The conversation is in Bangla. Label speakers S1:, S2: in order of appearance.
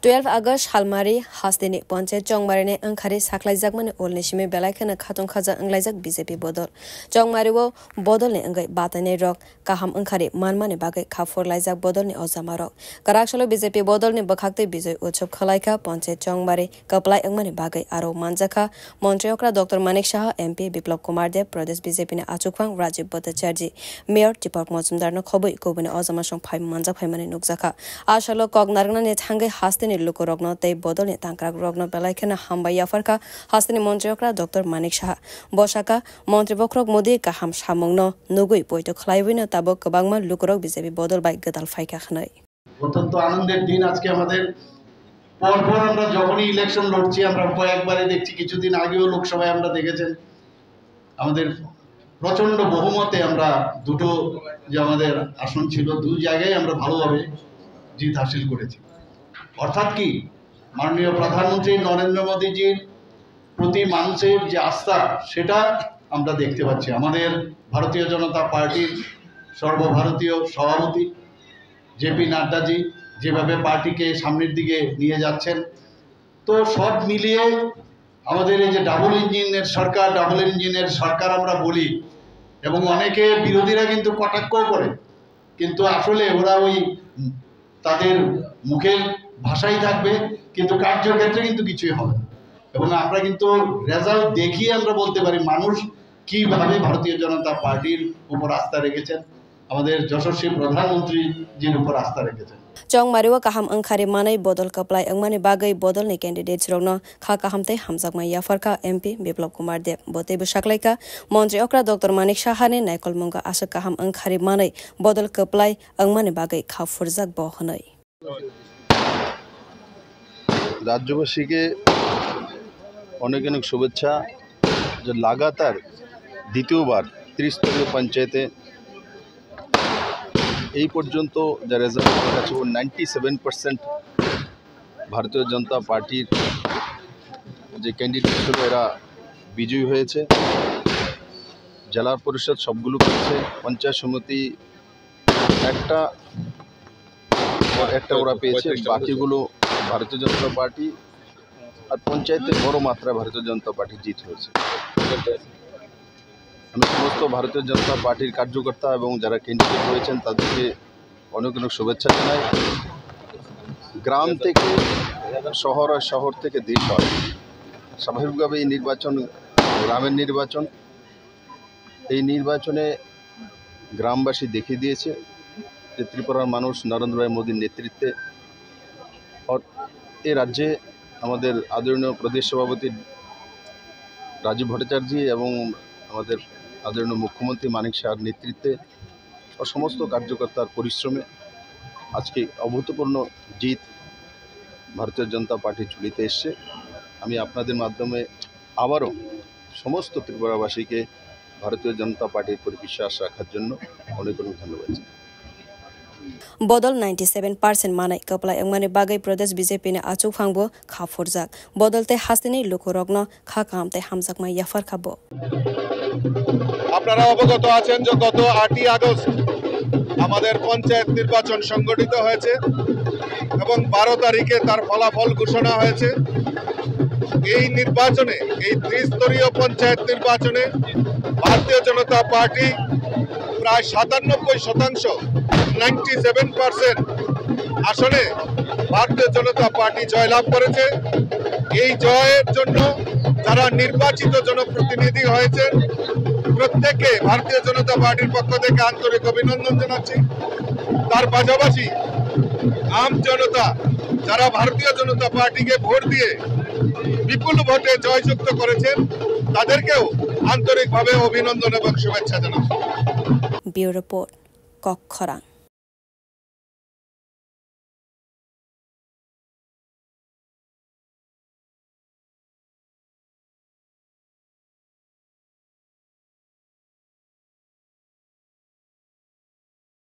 S1: 12 August Halmari Hasdini Ponche Chongmarine Ankari Saklaizak Mane Olnishime Belaikana Khatun Khaza Anglaizak BJP Bodol Chongmari wo Bodol ne Angai Batane Rock Kaham Ankari Manmane Bagai Khafor Laizak Bodol ne Ozamarok Karakshalo BJP Bodol ne Bakhakte Bijoy Utsav Khalaika Ponche Chongmari Kaplai Angmane Bagai Aro Manjaka Montreokra Dr Manik Shah MP Biplab Kumar Dev Pradesh BJP ne Achukphang Rajiv Bhattacharya Mayor Deepak Majumdar no Khoboi Kobune Ozamashong Phai Manjak Phaimane Nukjaka Ashalo Kognargna ne Thangai Hastini Lukorogno Tei Bodol ne Tangkrak Rogno Belaikana Hamba Yafarka Hastini Montreokra Dr Manik Shah Boshaka Montri Bokrok Modi Kaham Shamongno Nugui Poito Khlaibina Tabok Kabangma Lukorok BJP Bodol by Gadal Faika Khnai
S2: অত্যন্ত আনন্দের দিন আজকে আমাদের পরপর আমরা যখনই ইলেকশন লড়ছি আমরা কয়েকবারে দেখছি কিছুদিন আগেও লোকসভায় আমরা দেখেছেন আমাদের প্রচন্ড বহুমতে আমরা দুটো যে আমাদের আসন ছিল দুই জায়গায় আমরা ভালোভাবে জিত হাসিল করেছি অর্থাৎ কি মাননীয় প্রধানমন্ত্রী নরেন্দ্র মোদীজির প্রতি মানুষের যে আস্থা সেটা আমরা দেখতে পাচ্ছি আমাদের ভারতীয় জনতা পার্টির সর্বভারতীয় সভাপতি জেপি নাড্ডাজি যেভাবে পার্টিকে সামনের দিকে নিয়ে যাচ্ছেন তো সব মিলিয়ে আমাদের এই যে ডাবল ইঞ্জিনের সরকার আমরা বলি এবং অনেকে বিরোধীরা কিন্তু কটাক্ষ করে কিন্তু আসলে ওরা ওই তাদের মুখের ভাষাই থাকবে কিন্তু কার্যক্ষেত্রে কিন্তু কিছুই হবে এবং আমরা কিন্তু রেজাল্ট দেখিয়ে আমরা বলতে পারি মানুষ কিভাবে ভারতীয় জনতা পার্টির উপর আস্থা রেখেছেন আমাদের যশস্বী প্রধানমন্ত্রী জির উপর আস্থা রেখেছেন
S1: Chongmariwa Kaham Ankari Manai Bodol Kaplai Angmani Bagai Bodol ne candidates Rogno Kha Kahamte Hamzakma Yafarka MP Biplab Kumar Dev Bote Bushaklaika Montreokra Dr Manik Shahane Naikol Munga Asa Kaham Ankari Manai Bodol Kaplai Angmani Bagai Kha Furzak Bohanai
S3: রাজ্যবাসীকে অনেক অনেক শুভেচ্ছা যে লাগাতার দ্বিতীয়বার ত্রিস্তরীয় পঞ্চায়েতে এই পর্যন্ত যা রেজাল্ট আছে ও 97% ভারতীয় জনতা পার্টির যে ক্যান্ডিডেট ছিল এরা বিজয়ী হয়েছে জেলা পরিষদ সবগুলো করেছে পঞ্চায়েত সমিতি একটা ওরা পেয়েছে বাকিগুলো ভারতীয় জনতা পার্টি আর পঞ্চায়েতে বড় মাত্রা ভারতীয় জনতা পার্টি জিত হয়েছে আমি সমস্ত ভারতীয় জনতা পার্টির কার্যকর্তা এবং যারা ক্যান্ডিডেট হয়েছেন তাদেরকে অনেক অনেক শুভেচ্ছা জানাই গ্রাম থেকে শহর আর শহর থেকে দেশ হয় স্বাভাবিকভাবে এই নির্বাচন গ্রামের নির্বাচন এই নির্বাচনে গ্রামবাসী দেখিয়ে দিয়েছে যে ত্রিপুরার মানুষ নরেন্দ্র ভাই মোদীর নেতৃত্বে এই রাজ্যে আমাদের আদরণীয় প্রদেশ সভাপতি রাজীব ভট্টাচার্য এবং আমাদের আদরণীয় মুখ্যমন্ত্রী মানিক শাহর নেতৃত্বে ও সমস্ত কার্যকর্তার পরিশ্রমে আজকে অভূতপূর্ণ জিত ভারতীয় জনতা পার্টির ঝুলিতে এসছে আমি আপনাদের মাধ্যমে আবারও সমস্ত ত্রিপুরাবাসীকে ভারতীয় জনতা পার্টির উপর বিশ্বাস রাখার জন্য অনেক অনেক ধন্যবাদ
S1: Bodol 97% Manai Kaplai Angmani Bagai Pradesh BJP ne Achukphangbo Kha Furzak Bodolte Hastini Lukorogno Kha Kamte Hamzakma Yafarkabo
S4: আপনারা অবগত আছেন যে গত 8ই আগস্ট আমাদের পঞ্চায়েত নির্বাচন সংগঠিত হয়েছে এবং 12 তারিখে তার ফলাফল ঘোষণা হয়েছে এই নির্বাচনে এই ত্রিস্তরীয় পঞ্চায়েত নির্বাচনে ভারতীয় জনতা পার্টি প্রায় 97% 97% আসলে ভারতীয় জনতা পার্টি জয়লাভ করেছে এই জয়ের জন্য যারা নির্বাচিত জনপ্রতিনিধি হয়েছেন প্রত্যেককে ভারতীয় জনতা পার্টির পক্ষ থেকে আন্তরিক অভিনন্দন জানাচ্ছি তার পাশাপাশি আম জনতা যারা ভারতীয় জনতা পার্টিকে ভোট দিয়ে বিপুল ভোটে জয়যুক্ত করেছেন তাদেরকেও আন্তরিকভাবে অভিনন্দন এবং শুভেচ্ছা জানাচ্ছি
S1: ব্যুরো রিপোর্ট কক্ষরাং